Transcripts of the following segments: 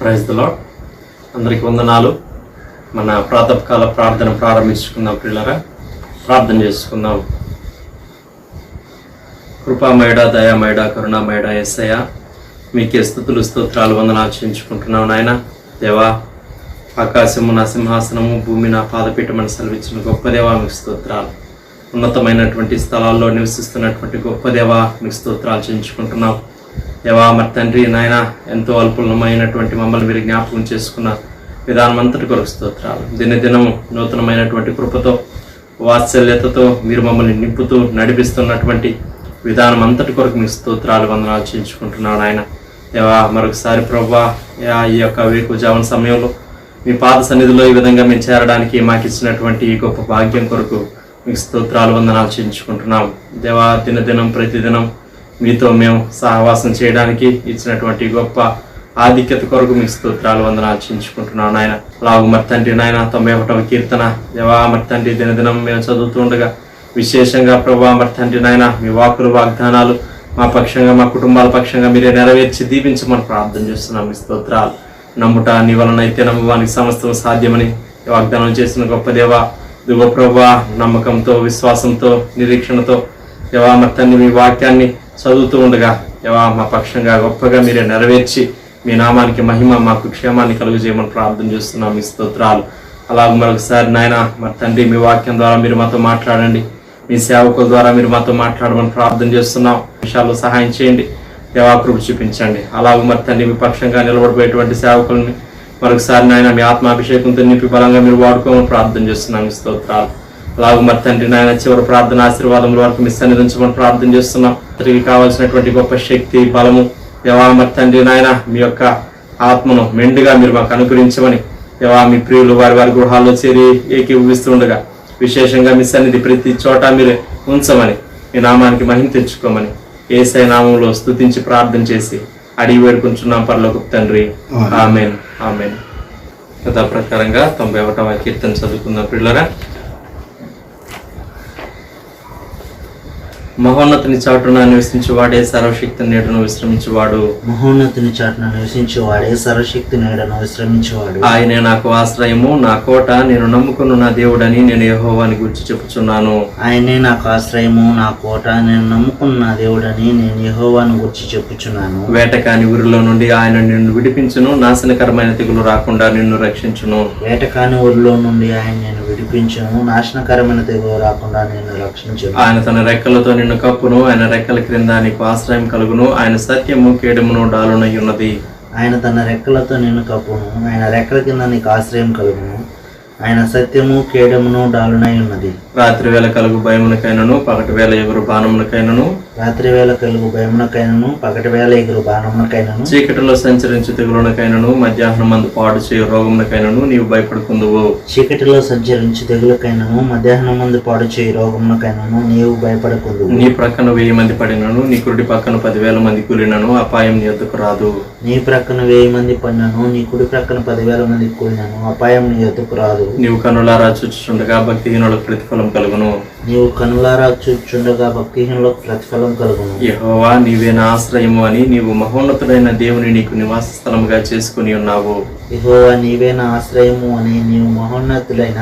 Praise the lord. అందరికీ వందనాలు. మన ప్రాతకాల ప్రార్థన ప్రారంభించుకుందాం ప్రియులారా. ప్రార్థన చేసుకుందాం. కృపామయుడ, దయామయుడ, కరుణామయుడ యేసయ్య, మీకే స్తుతులు స్తోత్రాలు వందనాలు చెల్లించుకుంటున్నాం నాయన. దేవా, ఆకాశము నా సింహాసనము, భూమి నా పాదపీఠమని సెలవిచ్చిన గొప్ప దేవా మీకు స్తోత్రాలు. ఉన్నతమైనటువంటి స్థలాల్లో నివసిస్తున్నటువంటి గొప్ప దేవా మీకు స్తోత్రాలు చెల్లించుకుంటున్నాం. దేవా, మరి తండ్రి నాయన, ఎంతో అల్పులమైనటువంటి మమ్మల్ని మీరు జ్ఞాపకం చేసుకున్న విధానం అంతటి కొరకు స్తోత్రాలు. దినదినము నూతనమైనటువంటి కృపతో, వాత్సల్యతతో మీరు మమ్మల్ని నింపుతూ నడిపిస్తున్నటువంటి విధానం అంతటి కొరకు మీ స్తోత్రాలు వందనాలు చెల్లించుకుంటున్నాను ఆయన. దేవా, మరొకసారి ప్రభువా, ఈ యొక్క వేకువజామున సమయంలో మీ పాద సన్నిధిలో ఈ విధంగా మేము చేరడానికి మాకు ఇచ్చినటువంటి ఈ గొప్ప భాగ్యం కొరకు మీకు స్తోత్రాలు వందనాలు చెల్లించుకుంటున్నాం. దేవా, దినదినం ప్రతిదినం మీతో మేము సహవాసం చేయడానికి ఇచ్చినటువంటి గొప్ప ఆధిక్యత కొరకు మీకు స్తోత్రాలు వందనాలు చెల్లించుకుంటున్నాను నాయన. అలాగే మరి తండ్రి నాయన 91వ కీర్తన దేవా మరి తండ్రి దినదినం మేము చదువుతూ ఉండగా విశేషంగా ప్రభా మరి తండ్రి నాయన మీ వాక్కులు వాగ్దానాలు మా పక్షంగా మా కుటుంబాల పక్షంగా మీరే నెరవేర్చి దీవించమని ప్రార్థన చేస్తున్నాం. మీ స్తోత్రాలు. నమ్ముట నీ వలనైతే నమ్మవానికి సమస్తం సాధ్యమని వాగ్దానం చేసిన గొప్ప దేవా, దిగో ప్రభా, నమ్మకంతో, విశ్వాసంతో, నిరీక్షణతో దేవా మరి తండ్రి మీ వాక్యాన్ని చదువుతూ ఉండగా దేవా మా పక్షంగా గొప్పగా మీరే నెరవేర్చి మీ నామానికి మహిమ, మాకు క్షేమాన్ని కలుగు చేయమని ప్రార్థన చేస్తున్నాం. మీ స్తోత్రాలు. అలాగే మరొకసారి నాయన మరి తండ్రి మీ వాక్యం ద్వారా మీరు మాతో మాట్లాడండి. మీ సేవకుల ద్వారా మీరు మాతో మాట్లాడమని ప్రార్థన చేస్తున్నాం. విషయాల్లో సహాయం చేయండి. దేవా కృప చూపించండి. అలాగే మరి తండ్రి మీ పక్షంగా నిలబడిపోయేటువంటి సేవకుల్ని మరొకసారి నాయన మీ ఆత్మాభిషేకంతో నింపి బలంగా మీరు వాడుకోమని ప్రార్థన చేస్తున్నాం. మీ స్తోత్రాలు. అలాగే మరి తండ్రి నాయన చివరి ప్రార్థన ఆశీర్వాదముల వరకు మీ సన్నిధించమని ప్రార్థన చేస్తున్నాం. తిరిగి కావాల్సినటువంటి గొప్ప శక్తి, బలము దేవా మరి తండ్రి నాయన మీ యొక్క ఆత్మను మెండుగా మీరు మాకు అనుగ్రహించమని దేవా మీ ప్రియులు వారి వారి గృహాల్లో చేరి ఏకీభవిస్తుండగా విశేషంగా మీ సన్నిధి ప్రతి చోట మీరు ఉంచమని, మీ నామానికి మహిమ తెచ్చుకోమని యేసయ్య నామంలో స్తుతించి ప్రార్థన చేసి అడిగి వేడుకుంటున్నాం పరలోకపు తండ్రి. ఆమేన్, ఆమేన్. కథా ప్రకారంగా 91వ కీర్తన చదువుకుందాం ప్రియులారా. మహోన్నతుని చాటున నివసించువాడే సర్వశక్తి నీడను విశ్రమించువాడు. మహోన్నతుని చాటున నివసించువాడే సర్వశక్తి నీడను విశ్రమించువాడు. ఆయనే నాకు ఆశ్రయము, నా కోట, నేను నమ్ముకున్న నా దేవుడని నేను యెహోవాని గురించి చెప్పుచున్నాను. ఆయనే నాకు ఆశ్రయము, నా కోట, నేను నమ్ముకున్న నా దేవుడని నేను యెహోవాను గురించి చెప్పుచున్నాను. వేటకాని ఊరిలో నుండి ఆయన నిన్ను విడిపించును, నాశనకరమైన తెగులు రాకుండా నిన్ను రక్షించును. వేటకాని ఊరిలో నుండి ఆయన నేను విడిపించును, నాశనకరమైన తెగులు రాకుండా నేను రక్షించును. ఆయన తన రెక్కలతో నిన్ను కప్పును, ఆయన రెక్కల క్రింద నీకు ఆశ్రయం కలుగును. ఆయన సత్యము కేడమును డాలునై ఉన్నది. ఆయన తన రెక్కలతో నిన్ను కప్పును, ఆయన రెక్కల కింద నీకు ఆశ్రయం కలుగును. ఆయన సత్యము కేడమును డాలునై ఉన్నది. రాత్రి వేళ కలుగు భయమునకైనను, పగటి వేళ ఎగురు బాణమునకైనను, రాత్రి వేళ కలుగు భయమునకైనను, పగటి వేళ ఎగురు బాణమునకైనను, చీకటిలో సంచరించు తెగులునకైనను, మధ్యాహ్నం మందు పాడు చేయు రోగమునకైనను నీవు భయపడుకుందువు. చీకటిలో సంచరించి తెగులకైనను, మధ్యాహ్నం మంది పాడు చేయి రోగమునకైనను నీవు భయపడకుందు. నీ ప్రక్కన 1000 మంది పడినను, నీ కుడి పక్కన 10,000 మంది కూలినను అపాయం నీ యొద్దకు రాదు. నీ ప్రక్కన 1000 మంది పడినను, నీ కుడి ప్రక్కన 10,000 మంది కూలినను అపాయం నీ యొద్దకు రాదు. నీవు కనులారా చూచుచుండగా భక్తిహీనులకు ప్రతిఫలం కలుగును. నీవు కనులారా చూచుచుండగా భక్తిహీనులకు ప్రతిఫలం కలుగును. యెహోవా నీవే నా ఆశ్రయము అని నీవు మహోన్నతుడైన దేవుని నీకు నివాస స్థలముగా చేసుకుని ఉన్నావు. యెహోవా నీవే నా ఆశ్రయము అని నీవు మహోన్నతుడైన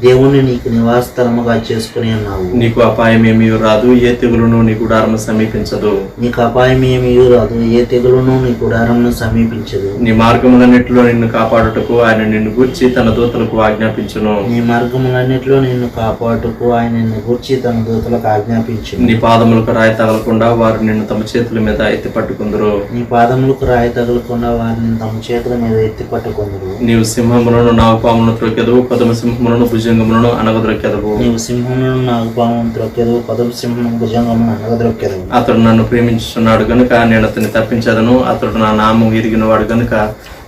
దేవుని నీకు నివాసస్థలముగా చేసుకుని ఉన్నావు. నీకు అపాయం ఏమీ రాదు, ఏ తెగులును నీ గుడారము సమీపించదు. నీకు అపాయం ఏమీ రాదు, ఏ తెగులును నీ గుడారమును సమీపించదు. నీ మార్గములన్నిటిలో నిన్ను కాపాడుటకు ఆయన నిన్ను గూర్చి తన దూతలకు ఆజ్ఞాపించును. నీ మార్గములన్నిటిలో నిన్ను కాపాడుటకు ఆయన నిన్ను గూర్చి తన దూతలకు ఆజ్ఞాపించును. నీ పాదములకు రాయి తగలకుండా వారు నిన్ను తమ చేతుల మీద ఎత్తి పట్టుకుందరు. నీ పాదములకు రాయి తగలకుండా వారిని తమ చేతుల మీద ఎత్తి పట్టుకుందరు. నీవు సింహములను నాగుపాములను త్రొక్కెదవు, కొదమ సింహములను భుజంగములను అనగద్రొక్కెదవు. నీవు సింహములను నాగుపామును త్రొక్కెదవు, కొదమ సింహము భుజంగమును అనగద్రొక్కెదవు. అతడు నన్ను ప్రేమించుచున్నాడు గనుక నేను అతన్ని తప్పించదను, అతడు నా నామం ఎరిగిన వాడు గనుక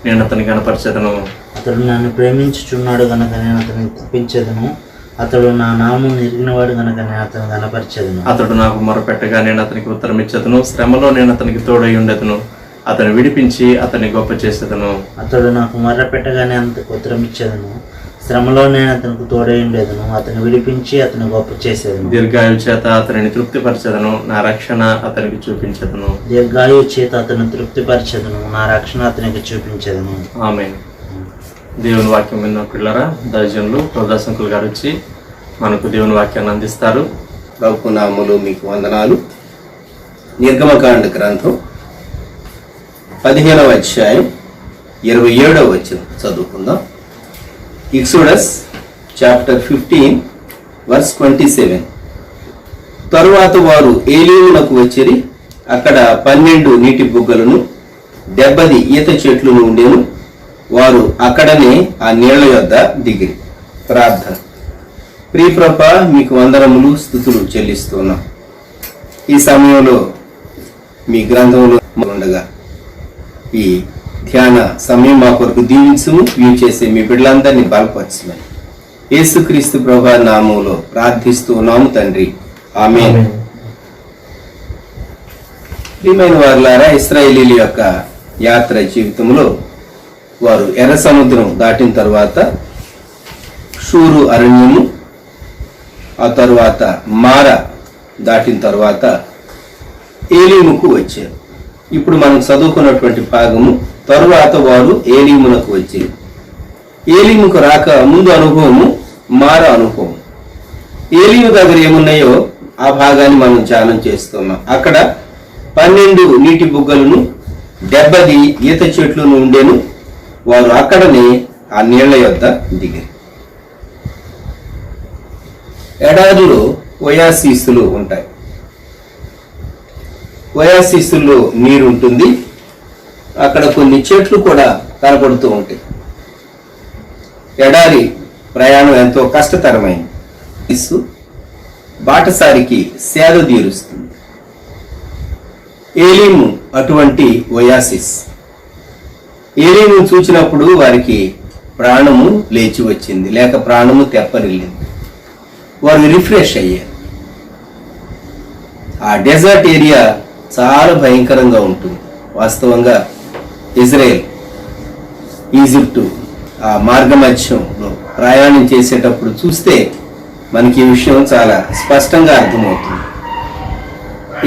నేను అతన్ని కనపరచదను. అతడు నన్ను ప్రేమించుచున్నాడు గనక నేను అతన్ని తప్పించదను, అతడు నా నామం ఎరిగినవాడు గనక నేను అతను కనపరచదను. అతడు నాకు మొరపెట్టగా నేను అతనికి ఉత్తరం ఇచ్చేదను, శ్రమలో నేను అతనికి తోడై ఉండేదను, అతను విడిపించి అతన్ని గొప్ప చేసేదను. అతడు నాకు మొర్ర పెట్టగానే అంతకు ఉత్తరం ఇచ్చేదను, శ్రమలో నేను అతనికి తోడై ఉండేదను, అతను విడిపించి అతను గొప్ప చేసేదను. దీర్ఘాయువు చేత అతనిని తృప్తిపరచదను, నా రక్షణ అతనికి చూపించదను. దీర్ఘాయువు చేత అతను తృప్తిపరచదను, నా రక్షణ అతనికి చూపించదను. ఆమేన్. దేవుని వాక్యం విన్న పిల్లరా, దైవజనులు ప్రదర్శకులు గారు వచ్చి మనకు దేవుని వాక్యాన్ని అందిస్తారు. ప్రభు నామములో మీకు వందనాలు. నిర్గమకాండ గ్రంథం 15వ అధ్యాయం 27వ వచనం చదువుకుందాం. Exodus chapter 15 verse 27. తరువాత వారు ఏలీమునకు వచ్చిరి, అక్కడ 12 నీటి బుగ్గలను 70 ఈత చెట్లను ఉండేను. వారు అక్కడనే ఆ నీళ్ల యొద్ద దిగిరి. ప్రార్థన. ప్రియప్రభ, మీకు వందనములు, స్తుతులు చెల్లిస్తున్నాం. ఈ సమయంలో మీ గ్రంథంలో ఉండగా ఈ ధ్యాన సమయం మా కొరకు దీవించుము, వ్యూ చేసే మీ బిడ్డలందరినీ బలపరచమని యేసుక్రీస్తు ప్రభు నామములో ప్రార్థిస్తూ ఉన్నాము తండ్రి. ఆమేన్. ప్రియమైన వారులారా, ఇశ్రాయేలీల యొక్క యాత్ర జీవితంలో వారు ఎర్ర సముద్రం దాటిన తర్వాత షూరు అరణ్యము, ఆ తరువాత మారా దాటిన తర్వాత ఏలీముకు వచ్చారు. ఇప్పుడు మనం చదువుకున్నటువంటి భాగము తరువాత వారు ఏలీమునకు వచ్చారు. ఏలీముకు రాక ముందు అనుభవము మారా అనుభవం. ఏలీము దగ్గర ఏమున్నాయో ఆ భాగాన్ని మనం ధ్యానం చేస్తున్నాం. అక్కడ 12 నీటి బుగ్గలను 70 ఈత చెట్లను ఉండేను. వారు అక్కడనే ఆ నీళ్ల యొద్ద దిగారు. ఎడారిలో ఒయాసిస్సులు ఉంటాయి. ఒయాసిస్సుల్లో నీరు ఉంటుంది. అక్కడ కొన్ని చెట్లు కూడా కనపడుతూ ఉంటాయి. ఎడారి ప్రయాణం ఎంతో కష్టతరమైంది. బాటసారికి సేద తీరుస్తుంది. ఏలీము అటువంటి ఒయాసిస్. ఏలీము చూచినప్పుడు వారికి ప్రాణము లేచి వచ్చింది, లేక ప్రాణము తెప్పరిల్లింది. వారు రిఫ్రెష్ అయ్యారు. ఆ డెజర్ట్ ఏరియా చాలా భయంకరంగా ఉంటుంది. వాస్తవంగా ఇజ్రాయెల్, ఈజిప్టు ఆ మార్గమధ్యంలో ప్రయాణం చేసేటప్పుడు చూస్తే మనకి ఈ విషయం చాలా స్పష్టంగా అర్థమవుతుంది.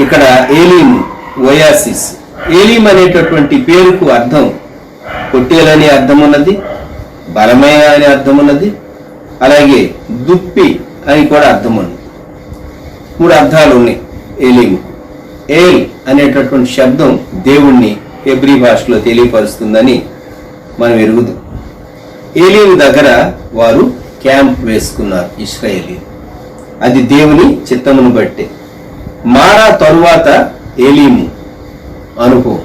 ఇక్కడ ఏలీము ఒయాసిస్. ఏలీం అనేటటువంటి పేరుకు అర్థం పొట్టేలని అర్థం ఉన్నది, బలమైన అని అర్థం ఉన్నది, అలాగే దుప్పి అని కూడా అర్థం ఉన్నది. 3 అర్థాలు ఉన్నాయి ఏలీము. ఏల్ అనేటటువంటి శబ్దం దేవుణ్ణి హెబ్రీ భాషలో తెలియపరుస్తుందని మనం ఎరుగుదాం. ఏలీము దగ్గర వారు క్యాంప్ వేసుకున్నారు ఇశ్రాయేలీలు. అది దేవుని చిత్తమును బట్టే. మారా తరువాత ఏలీము అనుభవం.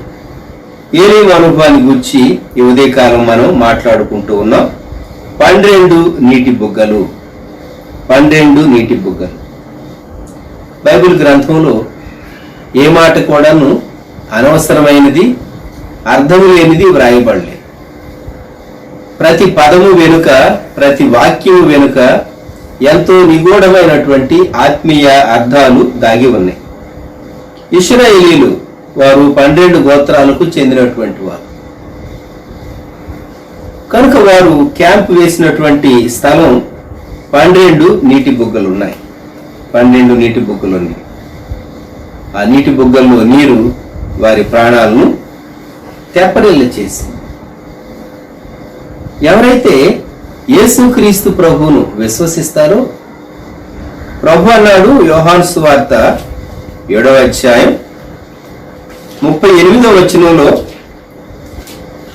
ఏలీము అనుభవాన్ని గురించి ఈ ఉదయకాలం మనం మాట్లాడుకుంటూ ఉన్నాం. 12 నీటి బుగ్గలు. 12 నీటి బుగ్గలు. బైబిల్ గ్రంథంలో ఏ మాట కూడాను అనవసరమైనది, అర్థము లేనిది వ్రాయబడలేదు. ప్రతి పదము వెనుక, ప్రతి వాక్యము వెనుక ఎంతో నిగూఢమైనటువంటి ఆత్మీయ అర్థాలు దాగి ఉన్నాయి. ఇశ్రాయేలీలు వారు 12 గోత్రాలకు చెందినటువంటి వారు కనుక వారు క్యాంప్ వేసినటువంటి స్థలం 12 నీటి బుగ్గలు ఉన్నాయి. 12 నీటి బుగ్గలు ఉన్నాయి. ఆ నీటి బుగ్గల్లో నీరు వారి ప్రాణాలను తెప్పరిల్ల చేసింది. ఎవరైతే యేసుక్రీస్తు ప్రభువును విశ్వసిస్తారో, ప్రభు అన్నాడు యోహాను సువార్త 7వ అధ్యాయం 38వ వచనంలో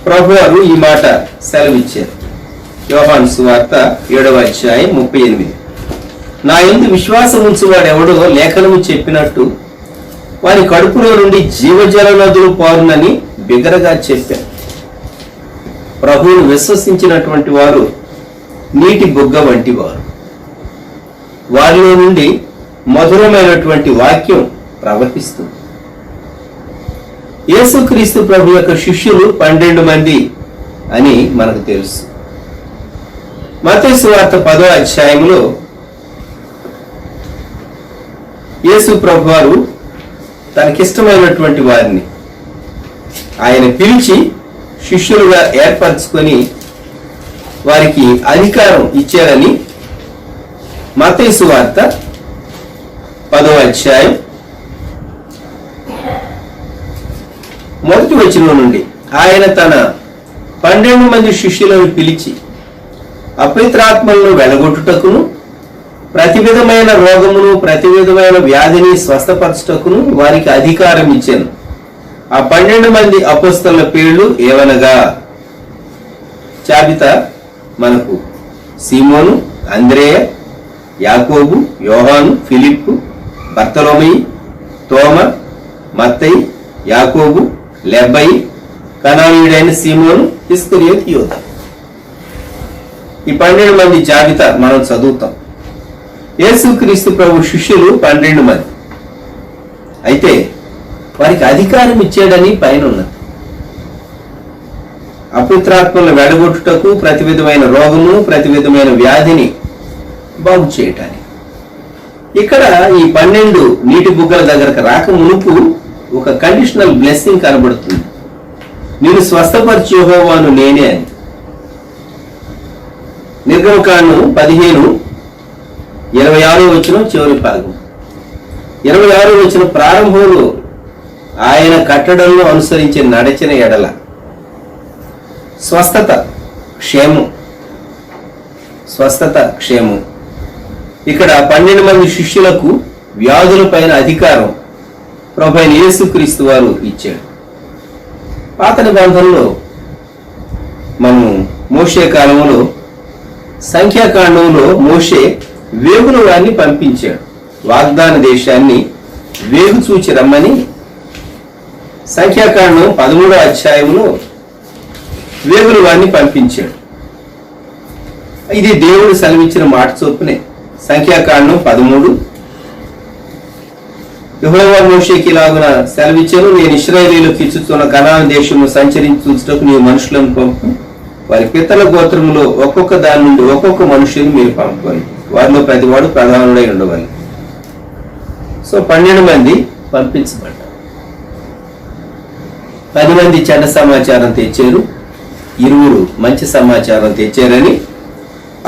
ప్రభు వారు ఈ మాట సెలవిచ్చారు. యోహాను సువార్త 7వ అధ్యాయం 38. నా యందు విశ్వాసం ఉంచువాడు ఎవడో లేఖనము చెప్పినట్టు వారి కడుపులో నుండి జీవజల నదులు పారునని బిగరగా చెప్పారు. ప్రభువును విశ్వసించినటువంటి వారు నీటి బుగ్గ వంటి వారు. వారిలో నుండి మధురమైనటువంటి వాక్యం ప్రవహిస్తుంది. యేసుక్రీస్తు ప్రభు యొక్క శిష్యులు 12 మంది అని మనకు తెలుసు. మత్తయి సువార్త 10వ అధ్యాయంలో యేసు ప్రభు వారు తనకిష్టమైనటువంటి వారిని ఆయన పిలిచి శిష్యులుగా ఏర్పరచుకొని వారికి అధికారం ఇచ్చారని మత్తయి సువార్త 10వ అధ్యాయం 1వ వచనం నుండి, ఆయన తన 12 మంది శిష్యులను పిలిచి అపవిత్రాత్మలను వెలగొట్టుటకును ప్రతి విధమైన రోగమును ప్రతి విధమైన వ్యాధిని స్వస్థపరచుటకును వారికి అధికారం ఇచ్చాను. ఆ 12 మంది అపోస్తలుల పేర్లు ఏవనగా, జాబితా మనకు సీమోను, అంద్రేయ, యాకోబు, యోహాను, ఫిలిప్పు, బర్తలోమయి, తోమ, మత్తయి, యాకోబు, లెబ్బయి, కనానీయుడైన సీమోను, ఇస్కరియోతు యూద. ఈ 12 మంది జాబితా మనం చదువుతాం. యేసుక్రీస్తు ప్రభు శిష్యులు 12 మంది. అయితే వారికి అధికారం ఇచ్చాడని పైన ఉన్నది. అపవిత్రాత్మలను వెడగొట్టుటకు ప్రతి విధమైన రోగము ప్రతి విధమైన వ్యాధిని బాగు చేయటానికి. ఇక్కడ ఈ 12 నీటి బుగ్గల దగ్గరకు రాక మునుపు ఒక కండిషనల్ బ్లెస్సింగ్ కనబడుతుంది. నేను స్వస్థపరిచి యెహోవాను నేనే అని. నిర్గమకాండం 15:26 వచనం చివరి భాగం. 26 వచనం ప్రారంభంలో ఆయన కట్టడలను అనుసరించి నడిచిన ఎడల స్వస్థత క్షేమం, స్వస్థత క్షేమం. ఇక్కడ 12 మంది శిష్యులకు వ్యాధులపైన అధికారం ప్రభువైన యేసుక్రీస్తు వారు ఇచ్చాడు. పాత నిబంధనలో మనము మోషే కాలంలో సంఖ్యాకాండంలో మోషే వేగుల వారిని పంపించాడు. వాగ్దాన దేశాన్ని వేగు చూచి రమ్మని సంఖ్యాకాండం 13వ అధ్యాయంలో వేగుల వారిని పంపించాడు. ఇది దేవుడు సెలవిచ్చిన మాట చొప్పునే. సంఖ్యాకాండం 13, యెహోవా మోషేకి ఇలాగున సెలవిచ్చాను, నేను ఇశ్రాయేలీయులకు ఇచ్చుతున్న కనాను దేశము సంచరించుటకు నీవు మనుషులను పంపు, వారి పితల గోత్రములో ఒక్కొక్క దాని నుండి ఒక్కొక్క మనుషుని మీరు పంపాలి, వారిలో ప్రతివాడు ప్రధానుడై ఉండవాలి. సో 12 మంది పంపించబడ్డారు. 10 మంది చెడ్డ సమాచారం తెచ్చారు, 20 మంచి సమాచారం తెచ్చారని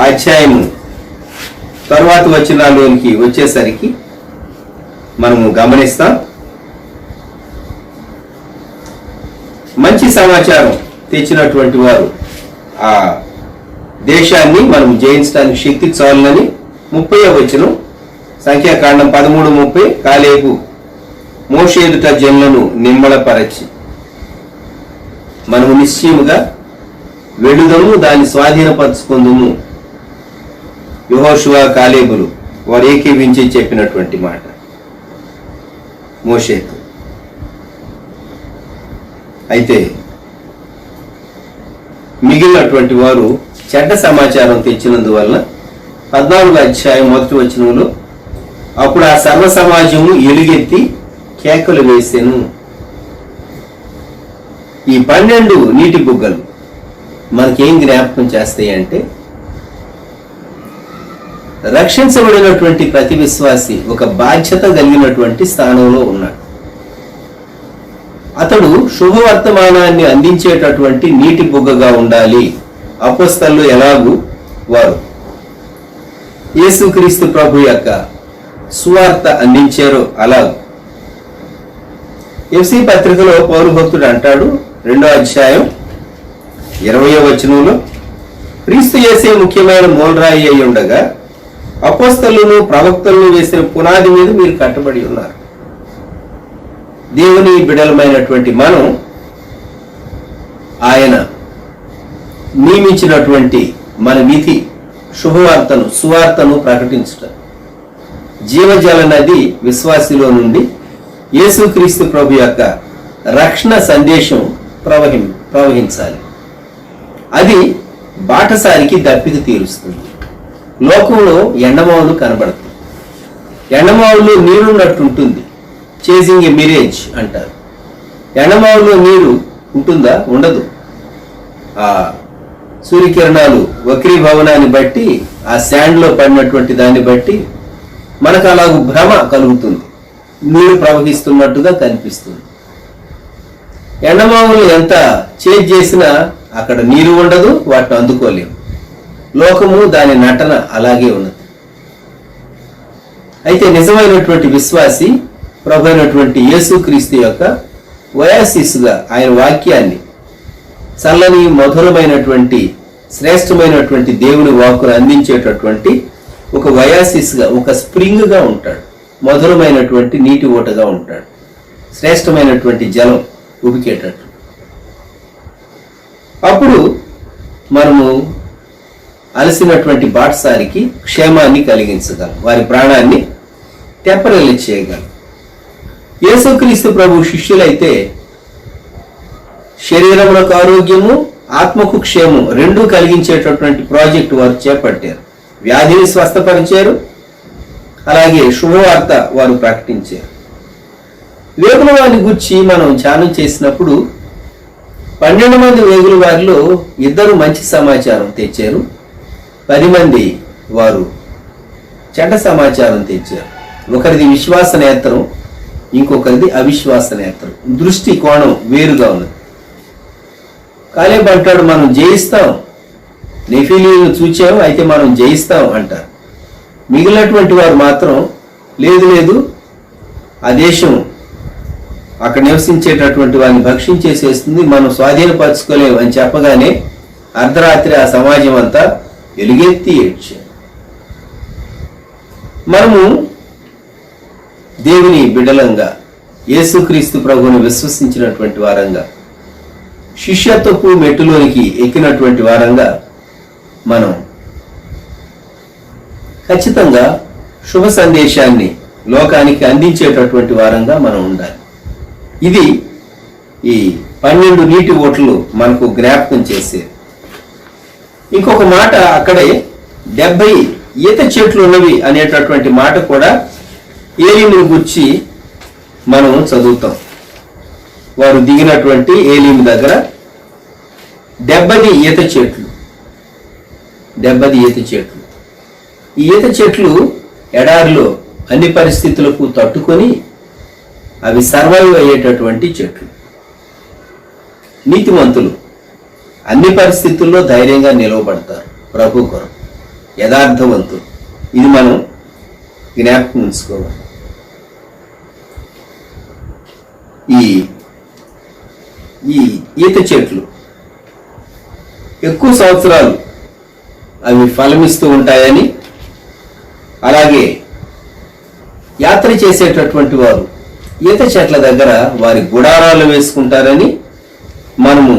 అధ్యాయము తర్వాత వచనాల్లోనికి వచ్చేసరికి మనము గమనిస్తాం. మంచి సమాచారం తెచ్చినటువంటి వారు ఆ దేశాన్ని మనం జయించడానికి శక్తి చాలునని 30వ వచనం సంఖ్యాకాండం 13:30, కాలేబు మోషే ఎదుట జనులను నిమ్మళపరచి మనము నిశ్చయముగా వెళుదము, దాన్ని స్వాధీనపరచుకుందుము. యెహోషువ, కాలేబులు వారు ఏకీవించి చెప్పినటువంటి మాట మోషేకు. అయితే మిగిలినటువంటి వారు చెడ్డ సమాచారం తెచ్చినందువల్ల 14వ అధ్యాయం 1వ వచనంలో, అప్పుడు ఆ సర్వ సమాజము ఎలుగెత్తి కేకలు వేసెను. ఈ 12 నీటి బుగ్గలు మనకేం జ్ఞాపకం చేస్తాయి అంటే, రక్షించబడినటువంటి ప్రతి విశ్వాసి ఒక బాధ్యత కలిగినటువంటి స్థానంలో ఉన్నాడు. అతడు శుభవర్తమానాన్ని అందించేటటువంటి నీటి బుగ్గగా ఉండాలి. అపోస్తలులు ఎలాగూ వారు యేసుక్రీస్తు ప్రభు యొక్క సువార్త అందించారో అలాగూ. ఎఫ్సీ పత్రికలో పౌలు భక్తుడు అంటాడు, 2వ అధ్యాయం 20వ వచనంలో, క్రీస్తు యేసే ముఖ్యమైన మూలరాయి అయి ఉండగా అపోస్తలులను ప్రవక్తలను వేసిన పునాది మీద మీరు కట్టబడి ఉన్నారు. దేవుని బిడలమైనటువంటి మనం ఆయన నియమించినటువంటి మన విధి శుభవార్తను సువార్తను ప్రకటించటం. జీవజల నది విశ్వాసిలో నుండి యేసుక్రీస్తు ప్రభు యొక్క రక్షణ సందేశం ప్రవహించాలి. అది బాటసారికి దప్పిక తీరుస్తుంది. లోకంలో ఎండమావులు కనబడతాయి. ఎండమావుల్లో నీరున్నట్టుంటుంది. చేసింగ్ ఏ మిరేజ్ అంటారు. ఎండమావుల్లో నీరు ఉంటుందా? ఉండదు. ఆ సూర్యకిరణాలు వక్రీభవనాన్ని బట్టి, ఆ శాండ్లో పడినటువంటి దాన్ని బట్టి మనకు అలాగూ భ్రమ కలుగుతుంది. నీరు ప్రవహిస్తున్నట్టుగా కనిపిస్తుంది. ఎండమావులు ఎంత చేంజ్ చేసినా అక్కడ నీరు ఉండదు, వాటిని అందుకోలేము. లోకము దాని నటన అలాగే ఉన్నది. అయితే నిజమైనటువంటి విశ్వాసి ప్రభు అయినటువంటి యేసుక్రీస్తు యొక్క వయాసిస్గా ఆయన వాక్యాన్ని చల్లని మధురమైనటువంటి శ్రేష్టమైనటువంటి దేవుని వాక్కును అందించేటటువంటి ఒక వయాసిస్గా, ఒక స్ప్రింగ్గా ఉంటాడు. మధురమైనటువంటి నీటి ఊటగా ఉంటాడు. శ్రేష్టమైనటువంటి జలం ఉబికేటట్లు. అప్పుడు మనము అలసినటువంటి బాటసారికి క్షేమాన్ని కలిగించగలం, వారి ప్రాణాన్ని తెప్పరిల్లి చేయగలం. యేసుక్రీస్తు ప్రభు శిష్యులైతే శరీరములకు ఆరోగ్యము, ఆత్మకు క్షేమం రెండూ కలిగించేటటువంటి ప్రాజెక్టు వారు చేపట్టారు. వ్యాధిని స్వస్థపరిచారు, అలాగే శుభవార్త వారు ప్రకటించారు. వేగుల వారిని గురించి మనం ధ్యానం చేసినప్పుడు 12 మంది వేగుల వారిలో 2 మంచి సమాచారం తెచ్చారు, 10 మంది వారు చెడ్డ సమాచారం తెచ్చారు. ఒకరిది విశ్వాస నేత్రం, ఇంకొకరిది అవిశ్వాస నేత్రం. దృష్టి కోణం వేరుగా ఉన్నది. కాలేబు అంటాడు, మనం జయిస్తాం, నెఫీలీలను చూచాము, అయితే మనం జయిస్తాం అంటారు. మిగిలినటువంటి వారు మాత్రం లేదు లేదు, ఆ దేశం అక్కడ నివసించేటటువంటి వారిని భక్షించేసేస్తుంది, మనం స్వాధీనపరచుకోలేము అని చెప్పగానే అర్ధరాత్రి ఆ సమాజం అంతా ఎలుగెత్తి ఏడ్చారు. మనము దేవుని బిడ్డలంగా, యేసుక్రీస్తు ప్రభువుని విశ్వసించినటువంటి వారంగా, శిష్యత్వపు మెట్టులోనికి ఎక్కినటువంటి వారంగా మనం ఖచ్చితంగా శుభ సందేశాన్ని లోకానికి అందించేటటువంటి వారంగా మనం ఉండాలి. ఇది ఈ 12 నీటి ఓట్లు మనకు జ్ఞాపకం చేసేది. ఇంకొక మాట అక్కడే 70 ఈత చెట్లు ఉన్నవి అనేటటువంటి మాట కూడా ఏలీమును గురించి మనం చదువుతాం. వారు దిగినటువంటి ఏలీము దగ్గర 70 ఈత చెట్లు, 70 ఈత చెట్లు. ఈ ఈత చెట్లు ఎడారిలో అన్ని పరిస్థితులకు తట్టుకొని అవి సర్వైవ్ అయ్యేటటువంటి చెట్లు. నీతిమంతులు అన్ని పరిస్థితుల్లో ధైర్యంగా నిలవబడతారు ప్రభు కొరకు, యథార్థవంతులు. ఇది మనం జ్ఞాపకం ఉంచుకోవాలి. ఈ ఈత చెట్లు ఎక్కువ సంవత్సరాలు అవి ఫలమిస్తూ ఉంటాయని, అలాగే యాత్ర చేసేటటువంటి వారు ఈత చెట్ల దగ్గర వారి గుడారాలు వేసుకుంటారని మనము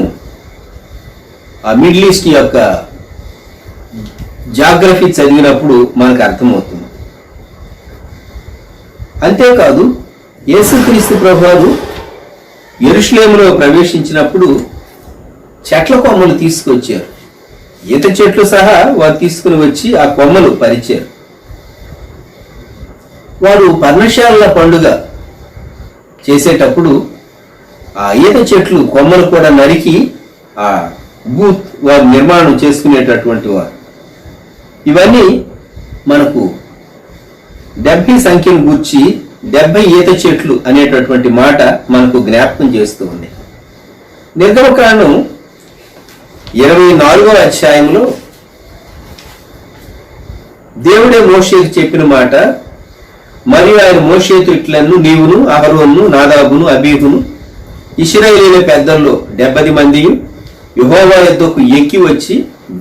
ఆ మిడిల్ ఈస్ట్ యొక్క జాగ్రఫీ చదివినప్పుడు మనకు అర్థమవుతుంది. అంతేకాదు యేసుక్రీస్తు ప్రభువు యెరూషలేములో ప్రవేశించినప్పుడు చెట్ల కొమ్మలు తీసుకొచ్చారు. ఈత చెట్లు సహా వారు తీసుకుని వచ్చి ఆ కొమ్మలు పరిచారు. వారు పర్ణశాలల పండుగ చేసేటప్పుడు ఆ ఈత చెట్లు కొమ్మలు కూడా నరికి ఆ బూత్ వారు నిర్మాణం చేసుకునేటటువంటి వారు. ఇవన్నీ మనకు 70 సంఖ్యను గూర్చి 70 ఈత చెట్లు అనేటటువంటి మాట మనకు జ్ఞాపకం చేస్తూ ఉంది. నిర్గమకాండం 24వ అధ్యాయంలో దేవుడే మోషేకు చెప్పిన మాట, మరియు ఆయన మోషేతో ఇట్లను, నీవును అహరోను నాదాబును అబీహును ఇశ్రాయేలీయుల పెద్దల్లో 70 మంది యెహోవా యొద్దకు ఎక్కి వచ్చి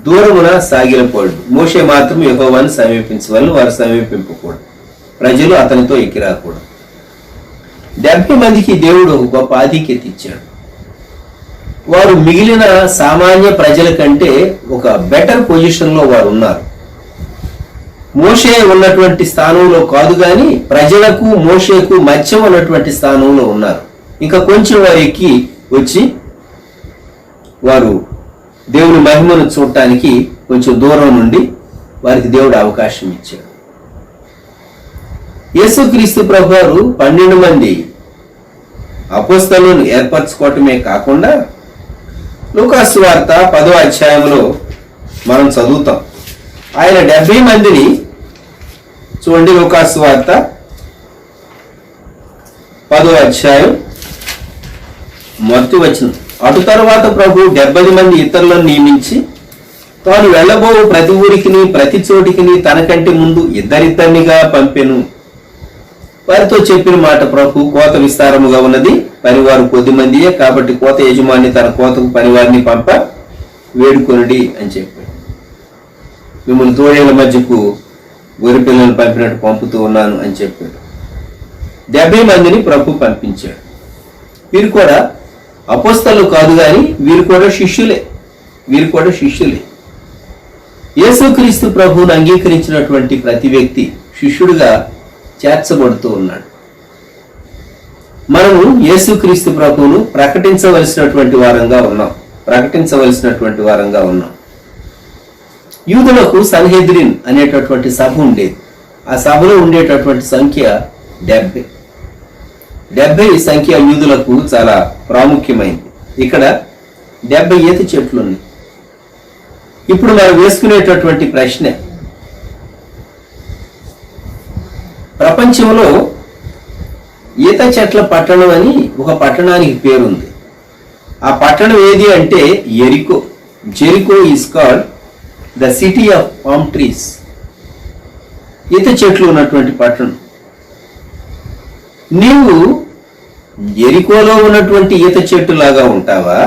దూరమున సాగిలపోడు. మోషే మాత్రం యెహోవాను సమీపించవలను, వారు సమీపింపకూడదు, ప్రజలు అతనితో ఎక్కి రాకూడదు. 70 మందికి దేవుడు ఒక గొప్ప ఆధిక్యత ఇచ్చాడు. వారు మిగిలిన సామాన్య ప్రజల కంటే ఒక బెటర్ పొజిషన్లో వారు ఉన్నారు. మోషే ఉన్నటువంటి స్థానంలో కాదు, కానీ ప్రజలకు మోషేకు మధ్య ఉన్నటువంటి స్థానంలో ఉన్నారు. ఇంకా కొంచెం వారు ఎక్కి వచ్చి వారు దేవుని మహిమను చూడటానికి కొంచెం దూరం నుండి వారికి దేవుడు అవకాశం ఇచ్చాడు. యేసుక్రీస్తు ప్రభువారు 12 మంది అపోస్తలులను ఏర్పరచుకోవటమే కాకుండా లూకాసు సువార్త 10వ అధ్యాయంలో మనం చదువుతాం. ఆయన 70 మందిని చూడండి. లూకాసు సువార్త 10వ అధ్యాయం మొదటి వచనం. అటు తరువాత ప్రభు 70 మంది ఇతరులను నియమించి తాను వెళ్ళబో ప్రతి ఊరికిని ప్రతి చోటికిని తనకంటే ముందు ఇద్దరిద్దరినిగా పంపెను. వారితో చెప్పిన మాట, ప్రభు కోత విస్తారముగా ఉన్నది, పనివారు కొద్దిమందియే, కాబట్టి కోత యజమాని తన కోతకు పనివారిని పంప వేడుకొనుడి అని చెప్పాడు. మిమ్మల్ని తోడేళ్ల మధ్యకు గొర్రె పిల్లలను పంపినట్టు పంపుతూ ఉన్నాను అని చెప్పాడు. 70 మందిని ప్రభు పంపించాడు. వీరు కూడా అపోస్తలు కాదు కానీ వీరు కూడా శిష్యులే. యేసుక్రీస్తు ప్రభువును అంగీకరించినటువంటి ప్రతి వ్యక్తి శిష్యుడిగా చేర్చబడుతూ ఉన్నాడు. మనము యేసుక్రీస్తు ప్రభువును ప్రకటించవలసినటువంటి వారంగా ఉన్నాం. యూదులకు సన్హెద్రిన్ అనేటటువంటి సభ ఉండేది. ఆ సభలో ఉండేటటువంటి సంఖ్య 70 సంఖ్య యూదులకు చాలా ప్రాముఖ్యమైంది. ఇక్కడ 70 ఈత చెట్లు ఉన్నాయి. ఇప్పుడు మనం వేసుకునేటటువంటి ప్రశ్న, ప్రపంచంలో ఈత చెట్ల పట్టణం అని ఒక పట్టణానికి పేరుంది. ఆ పట్టణం ఏది అంటే Jericho is called the city of palm trees. ఈత చెట్లు ఉన్నటువంటి పట్టణం. నీవు జెరికోలో ఉన్నటువంటి ఈత చెట్టు లాగా ఉంటావా,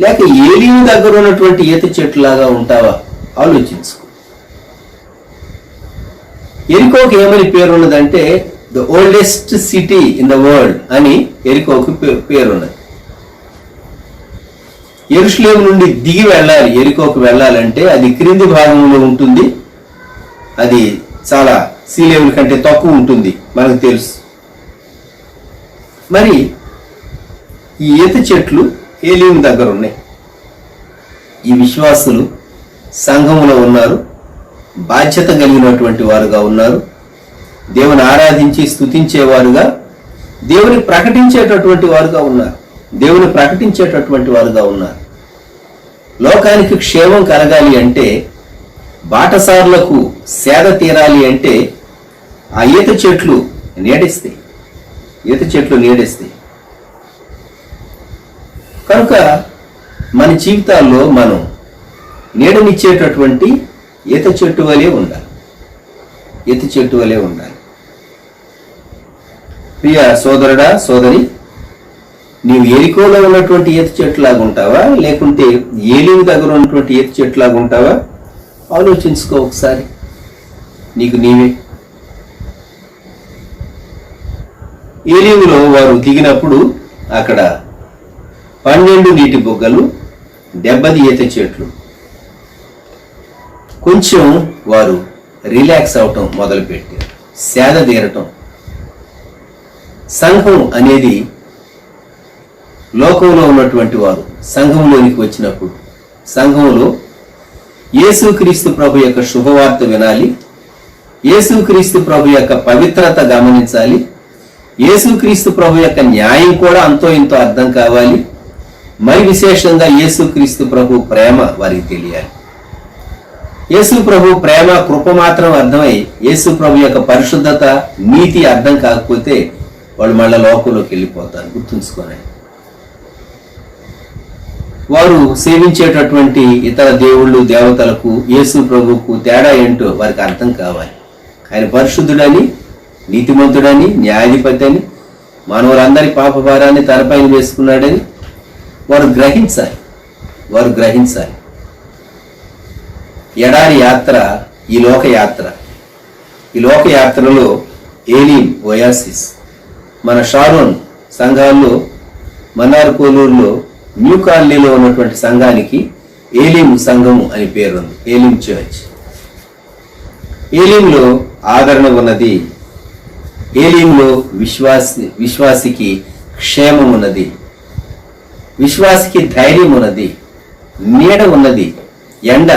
లేక ఏలీము దగ్గర ఉన్నటువంటి ఈత చెట్టు లాగా ఉంటావా? ఆలోచించుకో. ఎరికోకు ఏమని పేరున్నదంటే the oldest city in the world అని ఎరికోకు పేరున్నది. యెరూషలేము నుండి దిగి వెళ్ళాలి. ఎరికోకు వెళ్ళాలంటే అది క్రింది భాగంలో ఉంటుంది. అది చాలా సీ లెవెల్ కంటే తక్కువ ఉంటుంది, మనకు తెలుసు. మరి ఈ ఈత చెట్లు ఏలీము దగ్గర ఉన్నాయి. ఈ విశ్వాసులు సంఘములో ఉన్నారు, బాధ్యత కలిగినటువంటి వారుగా ఉన్నారు, దేవుని ఆరాధించి స్తుతించేవారుగా, దేవుని ప్రకటించేటటువంటి వారుగా ఉన్నారు. లోకానికి క్షేమం కలగాలి అంటే, బాటసారులకు సేద తీరాలి అంటే ఆ ఈత చెట్లు నీడేస్తాయి. కనుక మన జీవితాల్లో మనం నీడనిచ్చేటటువంటి ఈత చెట్టు వలె ఉండాలి. ప్రియ సోదరుడా, సోదరి, నీవు ఎరికోలో ఉన్నటువంటి ఈత చెట్టు లాగా ఉంటావా, లేకుంటే ఏలీము దగ్గర ఉన్నటువంటి ఈత చెట్టు లాగా ఉంటావా? ఆలోచించుకో ఒకసారి, నీకు నీవే. ఏలీములో వారు దిగినప్పుడు అక్కడ 12 నీటి బుగ్గలు, 70 ఈత చెట్లు. కొంచెం వారు రిలాక్స్ అవటం మొదలుపెట్టారు, సేద తీరటం. సంఘం అనేది లోకంలో ఉన్నటువంటి వారు సంఘంలోనికి వచ్చినప్పుడు సంఘంలో యేసుక్రీస్తు ప్రభు యొక్క శుభవార్త వినాలి, యేసుక్రీస్తు ప్రభు యొక్క పవిత్రత గమనించాలి, యేసుక్రీస్తు ప్రభు యొక్క న్యాయం కూడా అంతో ఇంతో అర్థం కావాలి. మరి విశేషంగా యేసుక్రీస్తు ప్రభు ప్రేమ వారికి తెలియాలి. యేసు ప్రభు ప్రేమ, కృప మాత్రం అర్థమై యేసు ప్రభు యొక్క పరిశుద్ధత, నీతి అర్థం కాకపోతే వాళ్ళు మళ్ళా లోకంలోకి వెళ్ళిపోతారు. గుర్తుంచుకోండి. వారు సేవించేటటువంటి ఇతర దేవుళ్ళు, దేవతలకు యేసు ప్రభువుకు తేడా ఏంటో వారికి అర్థం కావాలి. ఆయన పరిశుద్ధుడని, నీతిమంతుడని, న్యాయాధిపతి అని, మానవులందరి పాప భారాన్ని తనపైన వేసుకున్నాడని వారు గ్రహించాలి. ఎడారి యాత్ర ఈ లోకయాత్రలో ఏలీం, ఓయాసిస్, మన షారోన్ సంఘాల్లో, మన్నార్ కోలూరులో, న్యూ కాలనీలో ఉన్నటువంటి సంఘానికి ఏలీం సంఘము అని పేరుంది, ఏలీం చర్చ్. ఏలీంలో ఆదరణ ఉన్నది, ఏలీంలో విశ్వాసికి క్షేమం ఉన్నది, విశ్వాసికి ధైర్యం ఉన్నది, నీడ ఉన్నది. ఎండ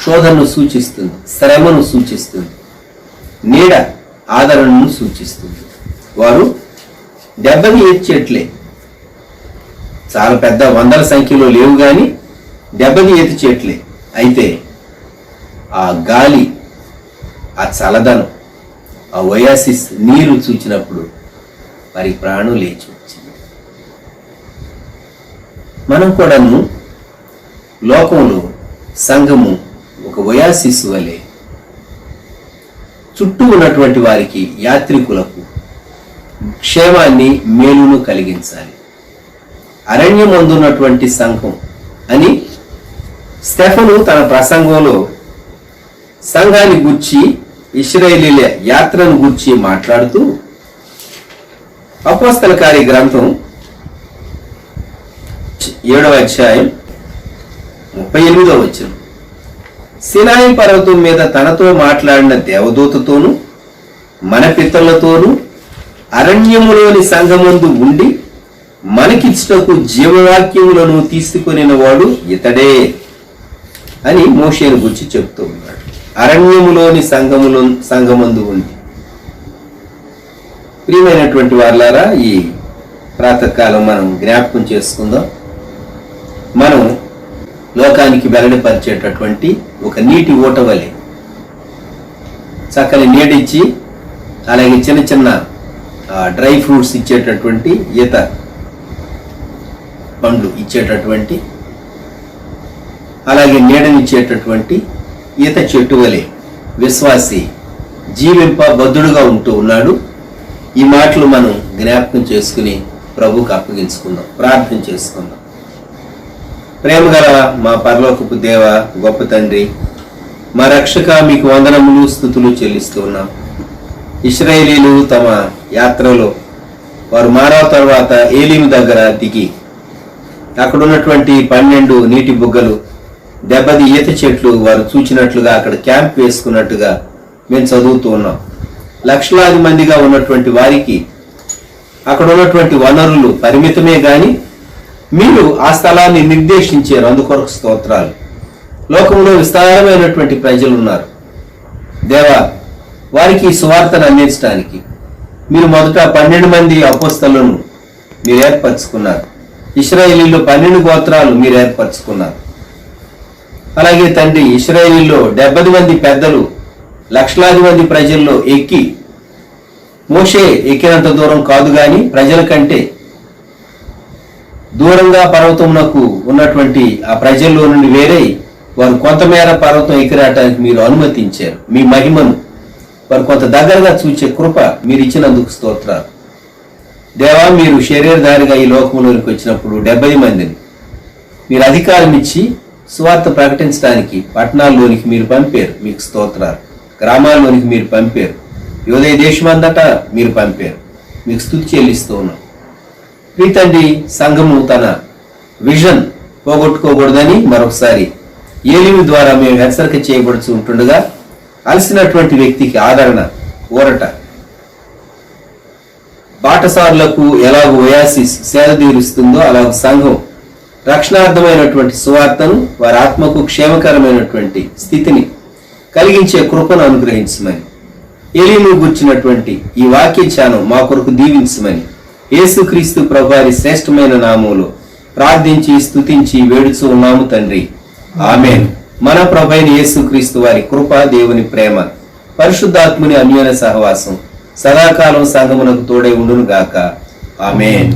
శోధనను సూచిస్తుంది, శ్రమను సూచిస్తుంది, నీడ ఆదరణను సూచిస్తుంది. వారు 70 ఈత చెట్లే, చాలా పెద్ద వందల సంఖ్యలో లేవు కానీ 70 ఈత చెట్లే. అయితే ఆ గాలి, ఆ చల్లదనం, ఆ ఓయాసిస్ నీరు చూచినప్పుడు వారి ప్రాణం లేచి వచ్చింది. మనం కూడాను లోకంలో సంఘము ఒక ఒయాసిస్ వలె చుట్టూ ఉన్నటువంటి వారికి, యాత్రికులకు క్షేమాన్ని, మేలును కలిగించాలి. అరణ్యం అందున్నటువంటి సంఘం అని స్టెఫను తన ప్రసంగంలో సంఘాన్ని గూర్చి, ఇశ్రాయేలీల యాత్రను గూర్చి మాట్లాడుతూ అపోస్తల కార్య గ్రంథం 7వ అధ్యాయం 38వ వచనం, సినాయి పర్వతం మీద తనతో మాట్లాడిన దేవదూతతోనూ మన పితరులతోనూ అరణ్యములోని సంఘమందు ఉండి మనకిచ్చుటకు జీవవాక్యములను తీసుకునిన వాడు ఇతడే అని మోషేను గురించి చెప్తూ ఉన్నాడు. అరణ్యములోని సంఘమందు ఉంది. ప్రియమైనటువంటి వారులారా, ఈ ప్రాతకాలం మనం జ్ఞాపకం చేసుకుందాం. మనం లోకానికి వెల్లడిపరిచేటటువంటి ఒక నీటి ఊట వలె చక్కని నీడిచ్చి, అలాగే చిన్న చిన్న డ్రై ఫ్రూట్స్ ఇచ్చేటటువంటి, ఈత పండ్లు ఇచ్చేటటువంటి, అలాగే నీడనిచ్చేటటువంటి ఈత చెట్టు వలె విశ్వాసి జీవింప బద్ధుడుగా ఉంటూ ఉన్నాడు. ఈ మాటలు మనం జ్ఞాపకం చేసుకుని ప్రభువుకు అప్పగించుకుందాం, ప్రార్థన చేసుకుందాం. ప్రేమగల మా పరలోకపు దేవ, గొప్ప తండ్రి, మా రక్షక, మీకు వందనములు, స్తుతులు చెల్లిస్తూ ఉన్నాం. ఇశ్రాయేలీలు తమ యాత్రలో వారు మారావు తర్వాత ఏలీము దగ్గర దిగి అక్కడ ఉన్నటువంటి 12 నీటి బుగ్గలు, 70 ఈత చెట్లు వారు చూచినట్లుగా అక్కడ క్యాంప్ వేసుకున్నట్టుగా మేము చదువుతూ ఉన్నాం. లక్షలాది మందిగా ఉన్నటువంటి వారికి అక్కడ ఉన్నటువంటి వనరులు పరిమితమే గాని మీరు ఆ స్థలాన్ని నిర్దేశించారు. అందుకొరకు స్తోత్రాలు. లోకంలో విస్తారమైనటువంటి ప్రజలు ఉన్నారు దేవా, వారికి సువార్తను అందించడానికి మీరు మొదట 12 మంది అపోస్తలులను మీరు ఏర్పరచుకున్నారు. ఇశ్రాయేలీలో 12 గోత్రాలు మీరు ఏర్పరచుకున్నారు. అలాగే తండ్రి, ఇశ్రాయేలీలో 70 మంది పెద్దలు లక్షలాది మంది ప్రజల్లో ఎక్కి, మోషే ఎక్కినంత దూరం కాదు గాని ప్రజల కంటే దూరంగా పర్వతమునకు ఉన్నటువంటి ఆ ప్రజల్లో నుండి వేరే వారు కొంతమేర పర్వతం ఎక్కిరాటానికి మీరు అనుమతించారు. మీ మహిమను వారు కొంత దగ్గరగా చూచే కృప మీరు ఇచ్చినందుకు స్తోత్రాలు దేవా. మీరు శరీరధారిగా ఈ లోకంలోనికి వచ్చినప్పుడు 70 మందిని మీరు అధికారం ఇచ్చి సువార్త ప్రకటించడానికి పట్టణాల్లోనికి మీరు పంపారు. మీకు స్తోత్రాలు. గ్రామాల్లోనికి మీరు పంపారు. యోదయ దేశమంతటా మీరు పంపారు. మీకు స్తుతి చెల్లిస్తూ ఉన్నాం. ప్రీతండి, సంఘము తన విజన్ పోగొట్టుకోకూడదని మరొకసారి ఏలీము ద్వారా మేము హెచ్చరిక చేయబడుతూ ఉంటుండగా అలసినటువంటి వ్యక్తికి ఆదరణ, ఊరట, బాటసారులకు ఎలాగో ఒయాసిస్ సేద తీరుస్తుందో అలాగ సంఘం రక్షణార్థమైనటువంటి సువార్తను, వారి ఆత్మకు క్షేమకరమైనటువంటి స్థితిని కలిగించే కృపను అనుగ్రహించమని, ఏలీము గుర్చినటువంటి ఈ వాక్య ధ్యానం మా కొరకు దీవించమని యేసుక్రీస్తు ప్రభువారి శ్రేష్టమైన నామములో ప్రార్థించి స్తుతించి వేడుచూ ఉన్నాము తండ్రి. ఆమేన్. మన ప్రభువైన యేసుక్రీస్తు వారి కృప, దేవుని ప్రేమ, పరిశుద్ధాత్ముని అన్యోన్య సహవాసం సదాకాలం సంఘమునకు తోడై ఉండును గాక. ఆమేన్.